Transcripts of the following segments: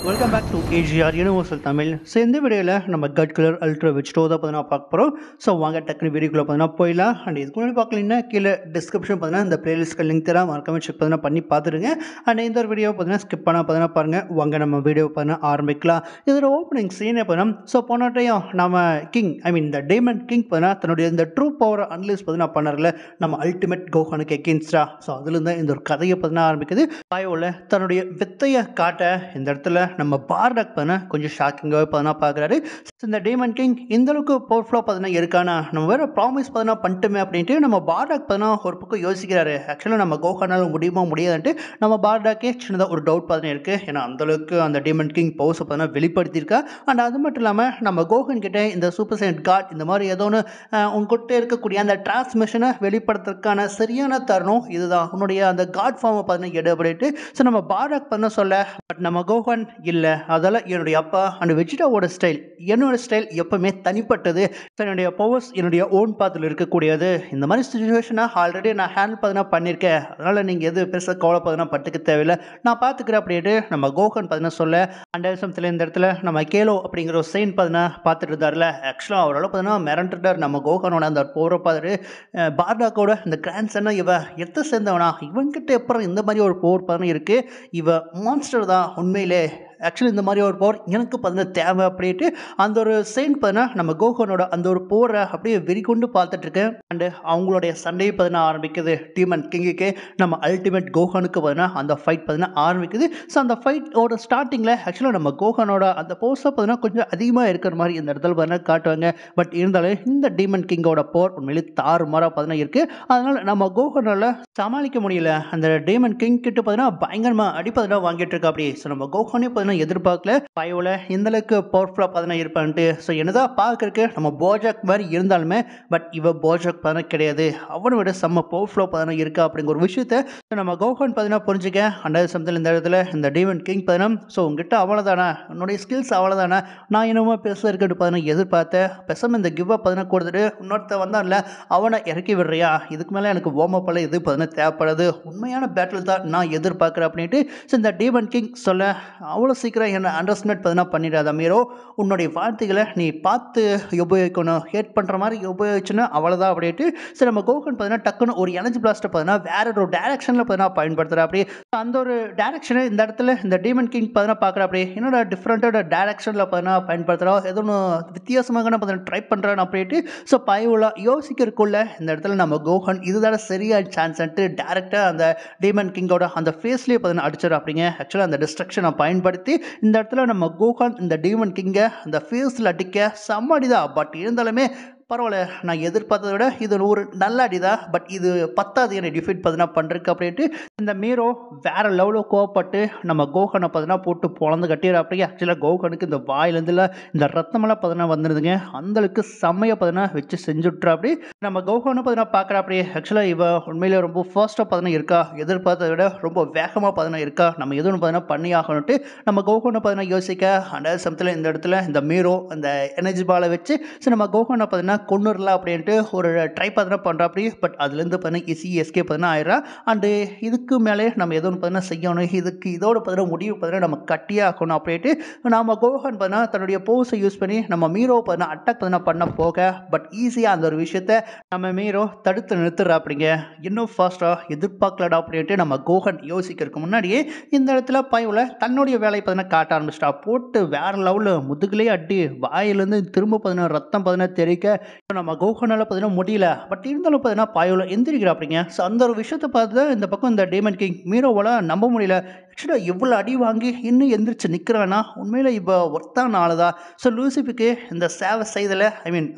Welcome back to AGR universal Tamil. So இந்த வீடியோவில் நம்ம கட் கலர் அல்ட்ரா வச்சுட்டோ தான் பார்த்தீங்கன்னா பார்க்க போகிறோம். ஸோ வாங்க டக்குனு வீடியோக்குள்ளே பார்த்தீங்கன்னா போயிடலாம். அண்ட் இதுக்கு முன்னாடி பார்க்கலீங்கன்னா கீழே டிஸ்கிரிப்ஷன் பார்த்தீங்கன்னா இந்த பிளேலிஸ்ட்க்கு லிங்க் தர மறக்காம செக் பார்த்தீங்கன்னா பண்ணி பார்த்துருங்க. அண்ட் இந்த ஒரு வீடியோ பார்த்தீங்கன்னா ஸ்கிப் பண்ணால் பார்த்தீங்கன்னா பாருங்கள். வாங்க நம்ம வீடியோ பார்த்தீங்கன்னா ஆரம்பிக்கலாம். இதோட ஓப்பனிங் சீனே பார்த்தீங்கன்னா ஸோ போன டைம் நம்ம கிங் இந்த டேமண்ட் கிங் பார்த்தீங்கன்னா தன்னுடைய இந்த ட்ரூ பவர் அனலைஸ் பார்த்தீங்கன்னா பண்ணறல நம்ம அல்டிமேட் கோஹனுக்கு எகெயின்ஸ்டா. ஸோ அதுலேருந்து இந்த ஒரு கதையை பார்த்தீங்கன்னா ஆரம்பிக்குது. பாயோவில் தன்னுடைய வித்தையை காட்ட இந்த இடத்துல நம்ம பார்டாக் பண்ண கொஞ்சம் ஷாக்கிங்காகவே பார்த்தீங்கன்னா பார்க்குறாரு. இந்த டேமன் கிங் இந்த அளவுக்கு பவர்ஃபுல்லாக பார்த்தீங்கன்னா இருக்கானா, நம்ம வேற ப்ராமிஸ் பார்த்தீங்கன்னா பண்ணிட்டுமே அப்படின்ட்டு நம்ம பார்டாக் பார்த்தீங்கன்னா ஒரு பக்கம் யோசிக்கிறாரு. ஆக்சுவலாக நம்ம கோஹானால் முடியுமா முடியாதுன்ட்டு நம்ம பார்டாக்கே சின்னதாக ஒரு டவுட் பார்த்தீங்கன்னா இருக்குது. ஏன்னா அந்தளவுக்கு அந்த டேமன் கிங் பவர்ஸை பார்த்தீங்கன்னா வெளிப்படுத்தியிருக்கா. அண்ட் அது மட்டும் இல்லாமல் நம்ம கோஹன் கிட்டே இந்த சூப்பர் சைன்ட் காட் இந்த மாதிரி ஏதோ ஒன்று உங்ககிட்ட இருக்கக்கூடிய அந்த டிரான்ஸ்மிஷனை வெளிப்படுத்துறதுக்கான சரியான தருணம் இதுதான், உன்னுடைய அந்த காட் ஃபார்மை பார்த்தீங்கன்னா எடு அப்படின்ட்டு. ஸோ நம்ம பார்டாக் பண்ண சொல்ல பட் நம்ம கோஹன் இல்லை, அதெல்லாம் என்னுடைய அப்பா அண்ட் வெஜிடாவோட ஸ்டைல், என்னோட ஸ்டைல் எப்பவுமே தனிப்பட்டது. என்னுடைய பவர்ஸ் என்னுடைய ஓன் பாத்தில் இருக்கக்கூடியது. இந்த மாதிரி சுச்சுவேஷனை ஆல்ரெடி நான் ஹேண்டில் பார்த்தீங்கன்னா பண்ணியிருக்கேன். அதனால் நீங்கள் எது பெருசாக கவலை பார்த்தீங்கன்னா பட்டுக்க தேவையில்லை, நான் பார்த்துக்கிறேன் அப்படின்ட்டு நம்ம கோஹன் பார்த்தீங்கன்னா சொல்ல. அந்த சமயத்தில் இந்த இடத்துல நம்ம கேலோ அப்படிங்கிற ஒரு செயின் பார்த்தீங்கன்னா பார்த்துட்டு இருந்தார்ல. ஆக்சுவலாக அவரால் பார்த்தீங்கன்னா மிரண்டுட்டார் நம்ம கோஹனோட அந்த போரை பார்த்துட்டு. பார்டாக்கோட இந்த கிராண்ட் சன்னா இவ எத்த சேர்ந்தவனா, இவன்கிட்ட எப்பறம் இந்த மாதிரி ஒரு போர் பார்த்தீங்கன்னா இருக்குது, இவ மான்ஸ்டர் தான் உண்மையிலே. ஆக்சுவலி இந்த மாதிரி ஒரு போர் எனக்கு பார்த்தீங்கன்னா தேவை அப்படின்ட்டு அந்த ஒரு செயின் பார்த்தீங்கன்னா நம்ம கோஹனோட அந்த ஒரு போரை அப்படியே வெறிக்கொண்டு பார்த்துட்ருக்கேன். அண்டு அவங்களுடைய சண்டையை பார்த்தீங்கன்னா ஆரம்பிக்குது. டீமன் கிங்குக்கு நம்ம அல்டிமேட் கோஹனுக்கு பார்த்தீங்கன்னா அந்த ஃபைட் பார்த்தீங்கன்னா ஆரம்பிக்குது. ஸோ அந்த ஃபைட்டோட ஸ்டார்டிங்கில் ஆக்சுவலாக நம்ம கோஹனோட அந்த போர்ஸை பார்த்தீங்கன்னா கொஞ்சம் அதிகமாக இருக்கிற மாதிரி இந்த இடத்துல பார்த்தீங்கன்னா காட்டுவாங்க. பட் இருந்தாலும் இந்த டீமன் கிங்கோட போர் உண்மையிலே தாறுமாறாக பார்த்தீங்கன்னா இருக்குது. அதனால் நம்ம கோஹனால் சமாளிக்க முடியல. அந்த டீமன் கிங் கிட்ட பார்த்தீங்கன்னா பயங்கரமாக அடி பார்த்தீங்கன்னா வாங்கிட்டு இருக்கா அப்படி. ஸோ நம்ம கோஹனே பார்த்தீங்கன்னா எதிர்பார்க்கல பயோவில் இந்தளவுக்கு பவர்ஃபுல்லாக பார்த்தீங்கன்னா இருப்பான்ட்டு. ஸோ என்னதான் பார்க்கறதுக்கு நம்ம போஜாக் மாதிரி இருந்தாலுமே பட் இவ போஜாக் பார்த்தீங்கன்னா கிடையாது, அவனை விட செம்ம பவர்ஃபுல்லாக பார்த்தீங்கன்னா இருக்கா அப்படிங்கிற ஒரு விஷயத்த நம்ம கோஹன் பார்த்தீங்கன்னா புரிஞ்சுக்க. அந்த சமயத்தில் இந்த இடத்துல இந்த டீமன் கிங் பார்த்தீங்கன்னா ஸோ உங்ககிட்ட அவ்வளோதானா, உன்னுடைய ஸ்கில்ஸ் அவ்வளோதானா, நான் என்னமோ பெருசாக இருக்கிறது பார்த்தீங்கன்னா எதிர்பார்த்தேன், பெருசாக இந்த கிவ் அப் பார்த்தீங்கன்னா கொடுத்துட்டு இன்னொருத்த வந்தான்ல அவனை இறக்கி விடுறியா, இதுக்கு மேலே எனக்கு வார்மப்பெல்லாம் எது பார்த்தீங்கன்னா தேவைப்படுது, உண்மையான பேட்டில் தான் நான் எதிர்பார்க்குறேன் அப்படின்ட்டு. ஸோ இந்த டீமன் கிங் சொல்ல அவ்வளோ சீக்கிரம் என்ன அண்டர்ஸ்டாண்ட் பார்த்தீங்கன்னா பண்ணிடாத மீரோ, உன்னுடைய வார்த்தைகளை நீ பார்த்து உபயோகிக்கணும், ஹேட் பண்ணுற மாதிரி உபயோகிச்சுன்னா அவ்வளோதான் அப்படின்ட்டு. சரி நம்ம கோஹன் பார்த்தீங்கன்னா டக்குன்னு ஒரு எனர்ஜி பிளாஸ்ட்டை பார்த்தீங்கன்னா வேற ஒரு டேரக்ஷனில் பார்த்தீங்கன்னா பயன்படுத்துகிறா. அப்படி அந்த ஒரு டேரக்ஷனை இந்த இடத்துல இந்த டீமன் கிங் பார்த்தீங்கன்னா பார்க்குற. அப்படி என்னோட டிஃப்ரெண்ட்டான டேரக்ஷனில் பார்த்தீங்கன்னா பயன்படுத்துகிறா, ஏதோ ஒன்று வித்தியாசமாக பார்த்தீங்கன்னா ட்ரை பண்ணுறான்னு அப்படின்ட்டு. ஸோ பயவுல யோசிக்கிறதுக்குள்ள இந்த இடத்துல நம்ம கோஹன் இதுதான சரியான சான்ஸ்ன்ட்டு டேரெக்டாக அந்த டீமன் கிங்கோட அந்த ஃபேஸ்லேயே பார்த்தீங்கன்னா அடிச்சிடும் அப்படிங்க. ஆக்சுவலாக அந்த டிஸ்ட்ரக்ஷனை பயன்படுத்தி இந்த இடத்துல நம்ம கோஹன் இந்த டீமன் கிங்கை அந்த ஃபேஸில் அடிக்க செம்ம அடிதான். பட் இருந்தாலுமே பரவாயில்ல, நான் எதிர்பார்த்ததை விட இது ஒரு நல்ல அடிதான். பட் இது பத்தாது என்னை டிஃபீட் பார்த்தீங்கன்னா பண்ணுறக்கு அப்படின்ட்டு. இந்த மீரோ வேற லெவலில் கோவப்பட்டு நம்ம கோஹனை பார்த்தீங்கன்னா போட்டு பொழந்து கட்டிடுற. அப்படியே ஆக்சுவலாக கோஹனுக்கு இந்த வாயிலேருந்துல இந்த ரத்தமெல்லாம் பார்த்தீங்கன்னா வந்துடுதுங்க. அந்தளவுக்கு செம்மையை பார்த்தீங்கன்னா வச்சு செஞ்சுட்றா. அப்படி நம்ம கோஹனை பார்த்தீங்கன்னா பார்க்குற. அப்படியே ஆக்சுவலாக இவ உண்மையிலே ரொம்ப ஃபர்ஸ்ட்டாக பார்த்தீங்கன்னா இருக்கா, எதிர்பார்த்ததை விட ரொம்ப வேகமாக பார்த்தீங்கன்னா இருக்கா, நம்ம எதுவும் பார்த்தீங்கன்னா பண்ணி ஆகணும்ட்டு நம்ம கோஹனை பார்த்தீங்கன்னா யோசிக்க. அந்த சமயத்தில் இந்த இடத்துல இந்த மீரோ அந்த எனர்ஜி பாலை வச்சு ஸோ நம்ம கோஹனை பார்த்தீங்கன்னா கொன்னுடலாம் அப்படின்ட்டு ஒரு ட்ரை பார்த்தீங்கன்னா பண்ணுறா. அப்படி பட் அதுலேருந்து பார்த்தீங்கன்னா ஈஸி எஸ்கேப் பார்த்தீங்கன்னா ஆயிடுறா. அண்டு இதுக்கு மேலே நம்ம எதுவும் பார்த்தீங்கன்னா செய்யணும், இதுக்கு இதோட பார்த்தீங்கன்னா முடிவு பார்த்தீங்கன்னா நம்ம கட்டியே ஆகணும் அப்படின்ட்டு நம்ம கோஹன் பார்த்தீங்கன்னா தன்னுடைய போஸை யூஸ் பண்ணி நம்ம மீரோ பார்த்தீங்கன்னா அட்டாக் பார்த்தீங்கன்னா பண்ண போக பட் ஈஸியாக அந்த ஒரு விஷயத்த நம்ம மீரோ தடுத்து நிறுத்துறா. அப்படிங்க இன்னும் ஃபாஸ்ட்டாக எதிர்பார்க்கலடா அப்படின்ட்டு நம்ம கோஹன் யோசிக்கிறதுக்கு முன்னாடியே இந்த இடத்துல பயவில் தன்னுடைய வேலையை பார்த்தீங்கன்னா காட்ட ஆரம்பிச்சிட்டா. போட்டு வேற லெவலில் முதுகுலேயே அடி, வாயிலேருந்து திரும்ப பார்த்தீங்கன்னா ரத்தம் பார்த்தீங்கன்னா தெரிக்க நம்ம கோஹனால் பார்த்தீங்கன்னா முடியல. பட் இருந்தாலும் பார்த்தீங்கன்னா பாயோவில் எந்திரிக்கிறா. அப்படிங்க ஸோ அந்த ஒரு விஷயத்தை பார்த்து இந்த பக்கம் இந்த டீமன் கிங் மீரோவால் நம்ப முடியல. ஆக்சுவலாக எவ்வளோ அடி வாங்கி இன்னும் எந்திரிச்சு நிற்கிறான்னா உண்மையில் இப்போ ஒர்த்தான ஆளுதான். ஸோ லூசிஃபுக்கு இந்த சேவை செய்தலை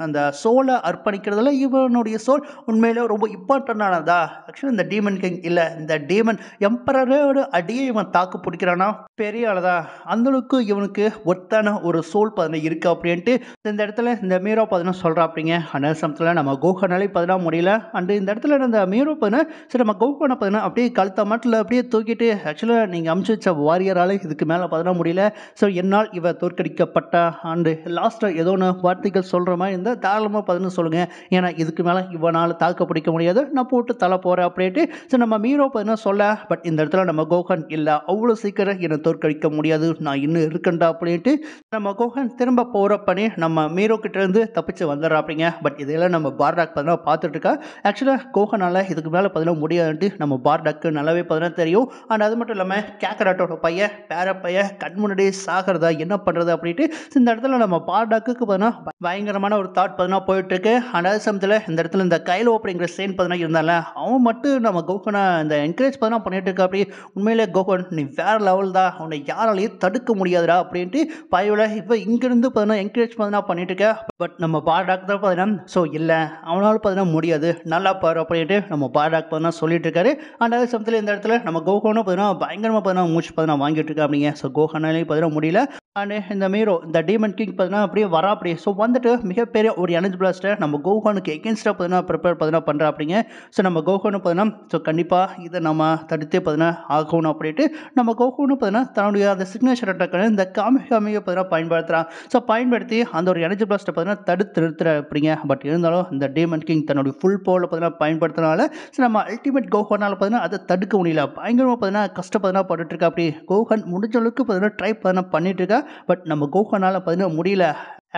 அந்த சோலை அர்ப்பணிக்கிறதுல இவனுடைய சோல் உண்மையிலே ரொம்ப இம்பார்ட்டண்டானதா. ஆக்சுவலி இந்த டீமன் கிங் இல்லை, இந்த டீமன் எம்பரரோட அடியே இவன் தாக்கு பிடிக்கிறானா பெரிய ஆளுதா. அந்தளவுக்கு இவனுக்கு ஒர்த்தான ஒரு சோல் பார்த்தீங்கன்னா இருக்கு அப்படின்ட்டு இந்த இடத்துல இந்த மீரோ பார்த்தீங்கன்னா சொல்கிறா. அப்படி அப்படிங்க. அந்த சமயத்தில் நம்ம கோஹனாலே பார்த்தீங்கன்னா முடியல. அண்ட் இந்த இடத்துல அந்த மீரோ பார்த்தீங்கன்னா சரி நம்ம கோஹனை பார்த்தீங்கன்னா அப்படியே கழுத்த மாட்டில் அப்படியே தூக்கிட்டு ஆக்சுவலாக நீங்கள் அமுச்சு வச்ச வாரியரால் இதுக்கு மேலே பார்த்தீங்கன்னா முடியல. ஸோ என்னால் இவ தோற்கடிக்கப்பட்ட அண்டு லாஸ்ட்டாக ஏதோ ஒன்று வார்த்தைகள் சொல்கிற மாதிரி இருந்தால் தாராளமாக பார்த்தீங்கன்னா சொல்லுங்கள். ஏன்னா இதுக்கு மேலே இவனால் தாக்கு பிடிக்க முடியாது, நான் போட்டு தலை போகிறேன் அப்படின்ட்டு ஸோ நம்ம மீரோ பார்த்தீங்கன்னா சொல்ல. பட் இந்த இடத்துல நம்ம கோஹன் இல்லை, அவ்வளோ சீக்கிரம் என்னை தோற்கடிக்க முடியாது, நான் இன்னும் இருக்கேன்டா அப்படின்ட்டு நம்ம கோஹன் திரும்ப போகிற பண்ணி நம்ம மீரோ கிட்டேருந்து தப்பிச்சு வந்துடுறா அப்படிங்க. பட் இதெல்லாம் நம்ம பார்டாக் பார்த்தீங்கன்னா பார்த்துட்டு இருக்கா. ஆக்சுவலாக கோஹனால் இதுக்கு மேலே பார்த்தீங்கன்னா முடியாதுன்ட்டு நம்ம பார்டாக்கு நல்லாவே பார்த்தீங்கன்னா தெரியும். அண்ட் அது மட்டும் இல்லாமல் கேக்கராட்டோட பையன் பேர பையன் கண் முன்னாடி சாகிறதா என்ன பண்ணுறது அப்படின்ட்டு இந்த இடத்துல நம்ம பார்டாக்கு பார்த்தீங்கன்னா பயங்கரமான ஒரு தாட் பார்த்தீங்கன்னா போயிட்டு இருக்கு. அண்ட் அதே சமயத்தில் இந்த இடத்துல இந்த கைலோ அப்படிங்கிற சேன் பார்த்தீங்கன்னா இருந்தால அவன் மட்டும் நம்ம கோஹனை இந்த என்கரேஜ் பார்த்தீங்கன்னா பண்ணிட்டு இருக்கா. அப்படி உண்மையிலே கோஹன் நீ வேற லெவல் தான், அவனை யாராலையும் தடுக்க முடியாதுடா அப்படின்ட்டு பயவில் இப்போ இங்கிருந்து பார்த்தீங்கன்னா என்கரேஜ் பார்த்தீங்கன்னா பண்ணிட்டு இருக்க. பட் நம்ம பார்டாக் தான் பார்த்தீங்கன்னா ஸோ இல்லை அவனால் பார்த்தீங்கன்னா முடியாது, நல்லா பாரு அப்படின்ட்டு நம்ம பார்டாக் பார்த்தீங்கன்னா சொல்லிட்டு இருக்காரு. அண்ட் அதே சமயத்தில் இந்த இடத்துல நம்ம கோஹனும் பார்த்தீங்கன்னா பயங்கரமாக பார்த்தீங்கன்னா மூச்சு பார்த்தீங்கன்னா வாங்கிட்டு இருக்கா அப்படிங்க. ஸோ கோஹனாலையும் பார்த்தீங்கன்னா முடியல. அண்ட் இந்த மீரோ இந்த டீமன் கிங் பார்த்தீங்கன்னா அப்படியே வரா அப்படி ஸோ வந்துட்டு மிகப்பெரிய ஒரு எனர்ஜி பிளாஸ்ட்டை நம்ம கோஹனுக்கு எகென்ஸ்டாக பார்த்தீங்கன்னா ப்ரிப்பேர் பார்த்தீங்கன்னா பண்ணுறா அப்படிங்க. ஸோ நம்ம கோஹனு பார்த்தீங்கன்னா ஸோ கண்டிப்பாக இதை நம்ம தடுத்தே பார்த்தீங்கன்னா ஆகணும் அப்படின்ட்டு நம்ம கோஹனு பார்த்தீங்கன்னா தன்னுடைய அந்த சிக்னேச்சர் அட்டாக்கான இந்த காமிகாமியை பார்த்தீங்கன்னா பயன்படுத்துகிறான். ஸோ பயன்படுத்தி அந்த ஒரு எனர்ஜி பிளாஸ்ட்டை பார்த்தீங்கன்னா தடுத்து நிறுத்துற அப்படிங்க. பட் இருந்தாலும் இந்த டீமன் கிங் தன்னுடைய ஃபுல் பவரில் பார்த்தீங்கன்னா பயன்படுத்தினால ஸோ நம்ம அல்டிமேட் கோஹனால் பார்த்தீங்கன்னா அதை தடுக்க முடியல. பயங்கரமாக பார்த்தீங்கன்னா கஷ்டப்பட்டு பட்டுட்டு இருக்கா. அப்படி கோஹன் முடிஞ்ச அளவுக்கு பார்த்தீங்கன்னா ட்ரை பார்த்தீங்கன்னா பண்ணிட்டு இருக்கா. பட் நம்ம கோஹனால் பார்த்தீங்கன்னா முடியல.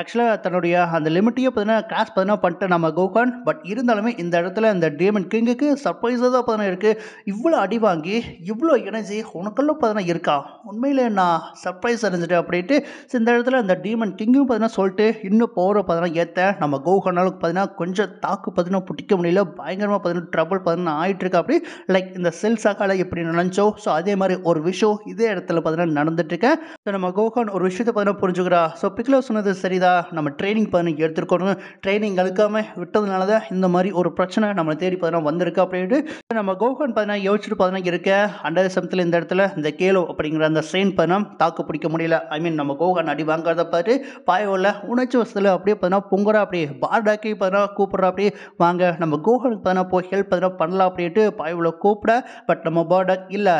ஆக்சுவலாக தன்னுடைய அந்த லிமிட்டையே பார்த்தீங்கன்னா கிராஸ் பார்த்தீங்கன்னா பண்ணிட்டு நம்ம கோஹன். பட் இருந்தாலுமே இந்த இடத்துல இந்த டீமன் கிங்குக்கு சர்ப்ரைஸாக தான் பார்த்தீங்கன்னா இருக்குது. இவ்வளோ அடி வாங்கி இவ்வளோ எனர்ஜி உனக்கெல்லாம் பார்த்தீங்கன்னா இருக்கா, உண்மையிலே நான் சர்ப்ரைஸ் அடைஞ்சிட்டேன் அப்படின்ட்டு இந்த இடத்துல இந்த டீமன் கிங்கும் பார்த்தீங்கன்னா சொல்லிட்டு இன்னும் போகிற பார்த்தீங்கன்னா ஏற்ற நம்ம கோஹனாலுக்கு பார்த்தீங்கன்னா கொஞ்சம் தாக்கு பார்த்தீங்கன்னா பிடிக்க முடியல. பயங்கரமாக பார்த்தீங்கன்னா ட்ரபிள் பார்த்தீங்கன்னா ஆகிட்டு இருக்கா. அப்படி லைக் இந்த செல் சாக்கால எப்படி நினைச்சோ ஸோ அதே மாதிரி ஒரு விஷயம் இதே இடத்துல பார்த்தீங்கன்னா நடந்துட்டு இருக்கேன். ஸோ நம்ம கோஹன் ஒரு விஷயத்தை பார்த்தீங்கன்னா புரிஞ்சுக்கிறா. ஸோ பிக்லோ சொன்னது சரி, நம்ம ட்ரைனிங் பண்ணி எடுத்துருக்கணும், ட்ரைனிங் அழுக்காம விட்டதுனால தான் இந்த மாதிரி ஒரு பிரச்சனை நம்மளை தேடி பார்த்தீங்கன்னா வந்திருக்கு அப்படின்ட்டு நம்ம கோஹன் பார்த்தீங்கன்னா யோசிச்சுட்டு பார்த்தீங்கன்னா இருக்க. அண்டர் சமயத்தில் இந்த இடத்துல இந்த கேலோ அப்படிங்கிற அந்த செயின் பார்த்தீங்கன்னா தாக்கு பிடிக்க முடியல. ஐ மீன் நம்ம கோஹன் அடி வாங்கிறத பார்த்து பாயோவில் உணர்ச்சி வசதியில் அப்படியே பார்த்தீங்கன்னா பொங்குறா. அப்படியே பார்டாக்கி பார்த்தீங்கன்னா கூப்பிட்றா. அப்படியே வாங்க நம்ம கோஹனுக்கு பார்த்தீங்கன்னா போய் ஹெல்ப் பார்த்தீங்கன்னா பண்ணலாம் அப்படின்ட்டு பாயோவில் கூப்பிட. பட் நம்ம பார்டாக் இல்லை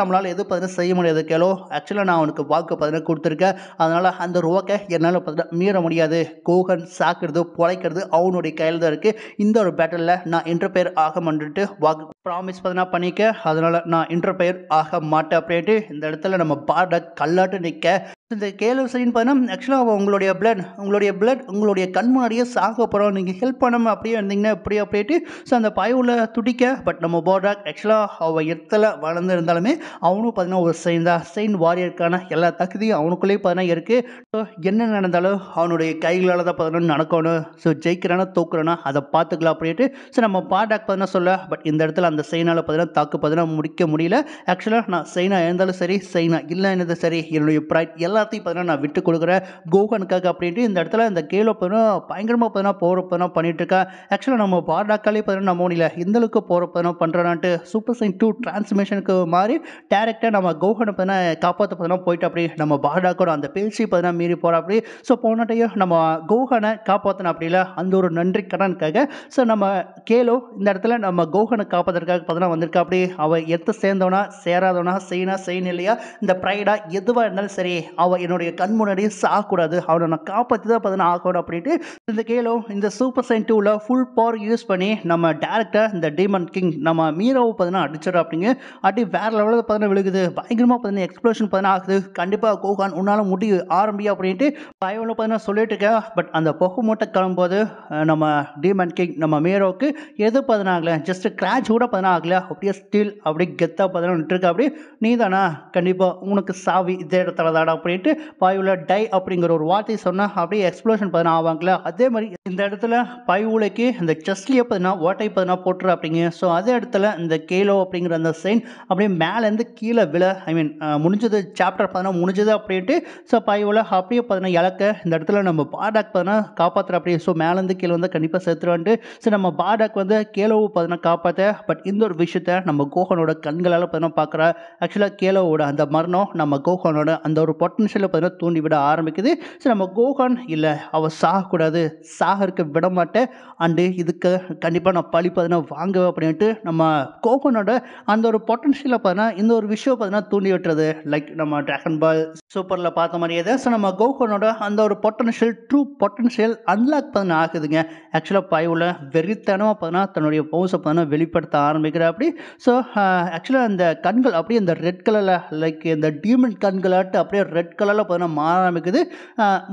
நம்மளால் எது பார்த்தீங்கன்னா செய்ய முடியாது கேலோ, ஆக்சுவலாக நான் அவனுக்கு வாக்கு பார்த்தீங்கன்னா கொடுத்துருக்கேன், அதனால் அந்த ரோக்கை என்னால் பார்த்தீங்கன்னா மீற முடியாது. கோஹன் சாக்குறது பொழைக்கிறது அவனுடைய கையில் தான் இருக்குது. இந்த ஒரு பேட்டலில் நான் இன்டர்பெயர் ஆக மாட்டேன்ட்டு வாக்கு ப்ராமிஸ் பார்த்தீங்கன்னா பண்ணிக்க, அதனால் நான் இன்டர்பெயர் ஆக மாட்டேன் அப்படின்ட்டு இந்த இடத்துல நம்ம பார்டாக் கல்லாட்டு நிற்க. இந்த கேலோ சரின்னு பார்த்தீங்கன்னா ஆக்சுவலாக உங்களுடைய பிளட் உங்களுடைய கண் முன்னாடியே சாக போகிறோம், நீங்கள் ஹெல்ப் பண்ணாமல் அப்படியே இருந்தீங்கன்னா இப்படி அப்படின்ட்டு ஸோ அந்த பயவுல துடிக்க. பட் நம்ம பார்டாக் ஆக்சுவலாக அவள் எத்தனை வளர்ந்து இருந்தாலுமே அவனும் பார்த்தீங்கன்னா ஒரு செயின் வாரியருக்கான எல்லா தகுதியும் அவனுக்குள்ளேயே பார்த்தீங்கன்னா இருக்குது. ஸோ என்ன நடந்தாலும் அவனுடைய கைகளால் தான் பார்த்தீங்கன்னா நடக்கணும். ஸோ ஜெயிக்கிறானா தோக்குறானா அதை பார்த்துக்கலாம் அப்படின்ட்டு ஸோ நம்ம பார்டாக் பார்த்தீங்கன்னா சொல்ல. பட் இந்த இடத்துல அந்த செயினால் பார்த்தீங்கன்னா தாக்கு பார்த்தீங்கன்னா முடிக்க முடியல. ஆக்சுவலாக நான் செயினா இருந்தாலும் சரி செயினா இல்லைன்னது சரி என்னுடைய ப்ரைட் எல்லாத்தையும் பார்த்தீங்கன்னா நான் விட்டு கொடுக்குறேன் கோஹனுக்காக அப்படின்ட்டு இந்த இடத்துல இந்த கேலோ பார்த்தீங்கன்னா பயங்கரமாக பார்த்தீங்கன்னா போகிற பார்த்தீங்கன்னா பண்ணிட்டு இருக்கா. ஆக்சுவலாக நம்ம பார்டாக்காலே பார்த்தீங்கன்னா நம்ம முடியல இந்தளவுக்கு போகிற பார்த்தீங்கன்னா பண்ணுறான்ட்டு சூப்பர் சைன் 2 டிரான்ஸ்மிஷனுக்கு மாதிரி டேரெக்டாக நம்ம கோஹனை பார்த்தீங்கன்னா காப்பாற்ற பார்த்தீங்கன்னா போயிட்டு அப்படி நம்ம பார்டாக்கோட அந்த பேச்சு பார்த்தீங்கன்னா மீறி போகிற அப்படி ஸோ போனட்டையும் நம்ம கோஹனை காப்பாற்றின அப்படி இல்லை அந்த ஒரு நன்றி கடனுக்காக ஸோ நம்ம கேலோ இந்த இடத்துல நம்ம கோஹனை காப்பாற்றுறதுக்காக பார்த்தீங்கன்னா வந்திருக்கா. அப்படி அவள் எத்த சேர்ந்தவனா சேராதவனா செய்யணும் இல்லையா இந்த ப்ரைடா எதுவாக இருந்தாலும் சரி அவள் என்னுடைய கண் முன்னாடியே சாகக்கூடாது, அவனை நான் காப்பாற்றி தான் பார்த்தீங்கன்னா ஆகணும் அப்படின்ட்டு இந்த கேலோ இந்த சூப்பர் சைன் 2ல ஃபுல் பவர் யூஸ் பண்ணி நம்ம டேரக்டாக இந்த டீமன் கிங் நம்ம மீரோவை பார்த்தீங்கன்னா அடிச்சிடும் அப்படிங்க. அடி வேறு லெவலில் பார்த்தீங்கன்னா விழுகுது. பயங்கரமாக பார்த்தீங்கன்னா எக்ஸ்ப்ளோஷன் பார்த்தீங்கன்னா ஆகுது. கண்டிப்பாக கோஹான் உன்னால் முடியும் ஆரம்பியா அப்படின்ட்டு பயவில் பார்த்தீங்கன்னா சொல்லிட்டு இருக்கேன். பட் அந்த புகை மூட்டை கிளம்பும்போது நம்ம டீமன் கிங் நம்ம மீரோவுக்கு எது பார்த்தீங்கன்னா ஆகலை, ஜஸ்ட் கிராச் கூட பார்த்தீங்கன்னா ஆகலை, அப்படியே ஸ்டீல் அப்படியே கெத்தாக பார்த்தீங்கன்னா விட்டுருக்கா. அப்படி நீ தானா கண்டிப்பாக உனக்கு சாவி இதே இடத்துல தாடா அப்படின்ட்டு பாயுல டை அப்படிங்கிற ஒரு வார்த்தை சொன்னால் அப்படியே எக்ஸ்ப்ளோஷன் பார்த்தீங்கன்னா ஆவாங்களா. அதே மாதிரி இந்த இடத்துல பாயுலைக்கு இந்த செஸ்ட்லேயே பார்த்தீங்கன்னா ஓட்டை பார்த்தீங்கன்னா போட்டுரு அப்படிங்க. ஸோ அதே இடத்துல இந்த கேலோ அப்படிங்கிற அந்த செயின் அப்படியே மேலேருந்து கீழே விழ ஐ மீன் முடிஞ்சது சாப்டர் பார்த்தீங்கன்னா முடிஞ்சது அப்படின்ட்டு ஸோ பாயுவில் அப்படியே பார்த்தீங்கன்னா இழக்க இந்த இடத்துல நம்ம பார்டாக் பார்த்தீங்கன்னா காப்பாற்றுற அப்படியே ஸோ மேலேருந்து கீழே வந்து கண்டிப்பாக செத்துருவான்ட்டு ஸோ நம்ம பார்டாக் வந்து கேலோவை பார்த்தீங்கன்னா காப்பாற்ற பட் இந்த ஒரு விஷயத்த நம்ம கோஹனோட கண்களால் பார்த்தீங்கன்னா பார்க்குறா. ஆக்சுவலாக கேலோவோட அந்த மரணம் நம்ம கோஹனோட அந்த ஒரு பொட்டன்ஷியலை பார்த்தீங்கன்னா தூண்டி விட ஆரம்பிக்குது. ஸோ நம்ம கோஹன் இல்லை அவள் சாகக்கூடாது, சாகருக்கு விட மாட்டேன் அண்டு இதுக்கு கண்டிப்பாக நான் பழி பார்த்தீங்கன்னா வாங்குவேன் அப்படின்ட்டு நம்ம கோஹனோட அந்த ஒரு பொட்டன்ஷியலை பார்த்தீங்கன்னா இந்த ஒரு விஷயம் பார்த்தீங்கன்னா தூண்டி விட்டுறது. லைக் நம்ம டிராகன் பால் சூப்பரில் பார்த்த மாதிரியே தான் ஸோ நம்ம கோஹனோட அந்த ஒரு பொட்டன்ஷியல் ட்ரூ பொட்டன்ஷியல் அன்லாக் பார்த்தீங்கன்னா ஆகுதுங்க. ஆக்சுவலாக பயவில் வெறித்தனமாக பார்த்தீங்கன்னா தன்னுடைய பவுஸை பார்த்தீங்கன்னா வெளிப்படுத்த ஆரம்பிக்கிற அப்படி. ஸோ ஆக்சுவலாக அந்த கண்கள் அப்படியே இந்த ரெட் கலரில் லைக் இந்த டீமன் கண்களாட்டு அப்படியே ரெட் கலரில் பார்த்தீங்கன்னா மாற ஆரம்பிக்குது.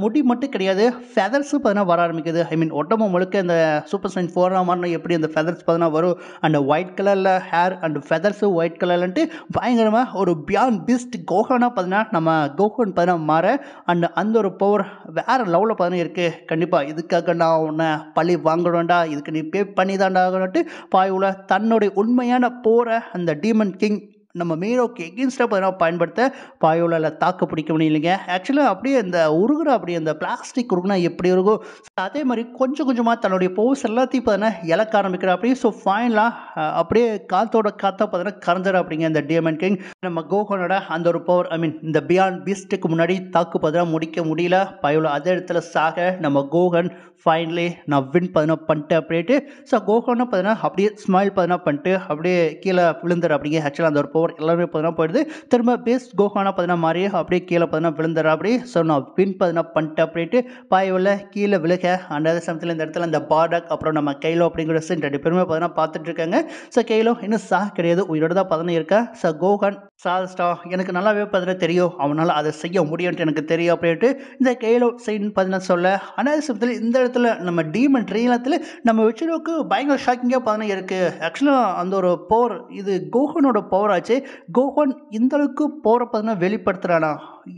முடி மட்டும் கிடையாது, ஃபெதர்ஸும் பார்த்தீங்கன்னா வர ஆரம்பிக்குது. ஐ மீன் உடம்பு முழுக்க இந்த சூப்பர் சைன் 4 மாதிரி எப்படி அந்த ஃபெதர்ஸ் பார்த்தீங்கன்னா வரும் அண்ட் ஒயிட் கலரில் ஹேர் அண்ட் ஃபெதர்ஸு ஒயிட் கலர்லன்ட்டு பயங்கரமாக ஒரு பியாண்ட் பீஸ்ட் கோஹனாக பார்த்தீங்கன்னா நம்ம கோஹன் பார்த்தீங்கன்னா மாற அண்ட் அந்த ஒரு பவர் வேறு லெவலில் பார்த்தீங்கன்னா இருக்குது. கண்டிப்பாக இதுக்காக நான் உன்னை பழி வாங்கணும்டா, இதுக்கு நீ பே பண்ணி தான்டா ஆகணும்ட்டு பாயுல தன்னுடைய உண்மையான போரை அந்த டீமன் கிங் நம்ம மீரோக்கு எகென்ஸ்டாக பார்த்தீங்கன்னா பயன்படுத்த பாயோலால் தாக்கு பிடிக்க முடியலைங்க. ஆக்சுவலாக அப்படியே இந்த உருகுற அப்படியே அந்த பிளாஸ்டிக் உருகுனா எப்படி இருக்கும் அதே மாதிரி கொஞ்சம் கொஞ்சமாக தன்னுடைய போஸ் எல்லாத்தையும் பார்த்தீங்கன்னா இழக்க ஆரம்பிக்கிற அப்படியே. ஸோ ஃபைனலாக அப்படியே காற்றோட காற்றா பார்த்தீங்கன்னா கரைஞ்சிட அப்படிங்க இந்த டீமன் கிங். நம்ம கோஹனோட அந்த ஒரு பவர் ஐ மீன் இந்த பியாண்ட் பீஸ்ட்டுக்கு முன்னாடி தாக்கு பார்த்தீங்கன்னா முடிக்க முடியல. பாயோலா அதே இடத்துல சாக நம்ம கோஹன் ஃபைனலி நான் வின் பார்த்தீங்கன்னா பண்ணிட்டேன் அப்படின்ட்டு. ஸோ கோஹனை பார்த்தீங்கன்னா அப்படியே ஸ்மைல் பார்த்தீங்கன்னா பண்ணிட்டு அப்படியே கீழே விழுந்துரு அப்படிங்க. ஆக்சுவலாக அந்த ஒரு பவர் எல்லாமே பார்த்தீங்கன்னா போயிடுது. திரும்ப பேஸ்ட் கோஹானா பார்த்தீங்கன்னா மாறி அப்படியே கீழே பார்த்தீங்கன்னா விழுந்துற அப்படி. ஸோ நான் வின் பார்த்தீங்கன்னா பண்ணிட்டேன் அப்படின்ட்டு பாயோவில் கீழே விழுக அந்த சமயத்தில் இந்த இடத்துல இந்த பார்டாக் அப்புறம் நம்ம கைலோ அப்படிங்கிற சீன் 2 பேருமே பார்த்தீங்கன்னா பார்த்துட்டு இருக்காங்க. ஸோ கைலோ இன்னும் சாக கிடையாது, உயிரோட தான் பார்த்தீங்கன்னா இருக்கா. ஸோ கோஹன் சால்ஸ்டா எனக்கு நல்லாவே பார்த்தீங்கன்னா தெரியும், அவனால் அதை செய்ய முடியும்ட்டு எனக்கு தெரியும் அப்படின்ட்டு இந்த கைலோ சைன் பார்த்தீங்கன்னா சொல்ல அந்த சமயத்தில் இந்த இடத்துல நம்ம டீமன் ட்ரீலத்தில் நம்ம வெச்சிரோக்கு பயங்கர ஷாக்கிங்காக பார்த்தீங்கன்னா இருக்குது. ஆக்சுவலாக அந்த ஒரு பவர் இது கோஹனோட பவர் ஆச்சு. கோஹன் இந்த அளவுக்கு பவரை பார்த்தீங்கன்னா வெளிப்படுத்துகிறானா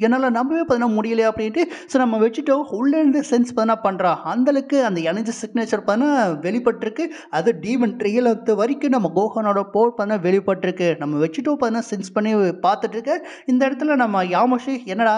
என்னால் நம்பவே பார்த்தீங்கன்னா முடியலையா அப்படின்ட்டு. ஸோ நம்ம வச்சுட்டோம் உள்ளேருந்து சென்ஸ் பார்த்தீங்கன்னா பண்ணுறா அந்தளவுக்கு அந்த எனர்ஜி சிக்னேச்சர் பார்த்தீங்கன்னா வெளிப்பட்டிருக்கு. அது டீமன் ட்ரீலத்து வரைக்கும் நம்ம கோஹனோட பவர் பார்த்தீங்கன்னா வெளிப்பட்டிருக்கு. நம்ம வச்சுட்டோம் பார்த்தீங்கன்னா சென்ஸ் பண்ணி பார்த்துட்டு இருக்க இந்த இடத்துல நம்ம யாமோஷி என்னடா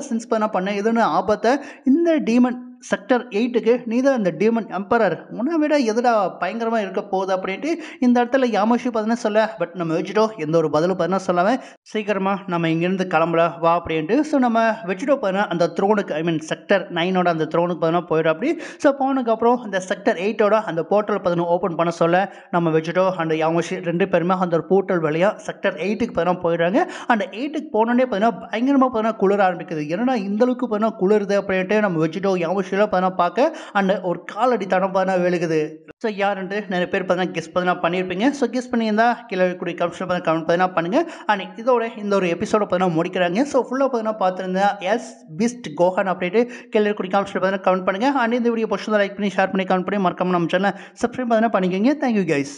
சென்ஸ் பார்த்தீங்கன்னா பண்ண எதுன்னு ஆபத்தை இந்த டீமன் செக்டர் 8க்கு நீ தான் இந்த டீமன் எம்பரர் உன்னை விட எதுடா பயங்கரமாக இருக்க போகுது அப்படின்ட்டு இந்த இடத்துல யாமோஷி பார்த்தீங்கன்னா சொல்ல. பட் நம்ம வச்சுட்டோ எந்த ஒரு பதிலும் பார்த்தீங்கன்னா சொல்லாமல் சீக்கிரமாக நம்ம இங்கேருந்து கிளம்பல வா அப்படின்ட்டு. ஸோ நம்ம வச்சுட்டோ பார்த்தீங்கன்னா அந்த த்ரோனுக்கு ஐ மீன் செக்டர் 9ஓட அந்த த்ரோனுக்கு பார்த்தீங்கன்னா போயிடும் அப்படி. ஸோ போனதுக்கப்புறம் இந்த செக்டர் 8ஓட அந்த போர்ட்டல் பார்த்தீங்கன்னா ஓப்பன் பண்ண சொல்ல நம்ம வச்சுட்டோ அந்த யாமோஷி 2 பேருமே அந்த ஒரு போர்ட்டல் வழியாக செக்டர் 8க்கு பார்த்தீங்கன்னா போயிடுறாங்க. அந்த 8க்கு போனோடனே பார்த்தீங்கன்னா பயங்கரமாக பார்த்தீங்கன்னா குளிர ஆரம்பிக்குது. ஏன்னா இந்த அளவுக்கு பார்த்தீங்கன்னா குளிருது அப்படின்ட்டு நம்ம வச்சுட்டோ யாமோஷி பார்க்க அண்ட் ஒரு காலடி தடம் பார்த்தா விழுகுது. ஸோ யாருன்ட்டு நிறைய பேர் பார்த்தீங்கன்னா கெஸ் பார்த்தீங்கன்னா பண்ணியிருப்பீங்க. ஸோ கெஸ் பண்ணியிருந்தா கீழே கூடிய கமெண்ட்ஸில் கமெண்ட் பார்த்தீங்கன்னா பண்ணுங்கள். அண்ட் இதோட இந்த ஒரு எபிசோட பார்த்தீங்கன்னா முடிக்கிறாங்க. ஸோ ஃபுல்லாக பார்த்தீங்கன்னா பார்த்துருந்தா எஸ் பீஸ்ட் கோஹன் அப்படின்ட்டு கீழே கூடிய கமெண்ட்ஸில் பார்த்தீங்கன்னா கமெண்ட் பண்ணுங்கள். அண்ட் இந்த வீடியோ பிடிச்சதை லைக் பண்ணி ஷேர் பண்ணி கமெண்ட் பண்ணி மறக்காம நம்ம சேனலை சப்ஸ்கிரைப் பார்த்தீங்கன்னா பண்ணிக்கோங்க. Thank you guys.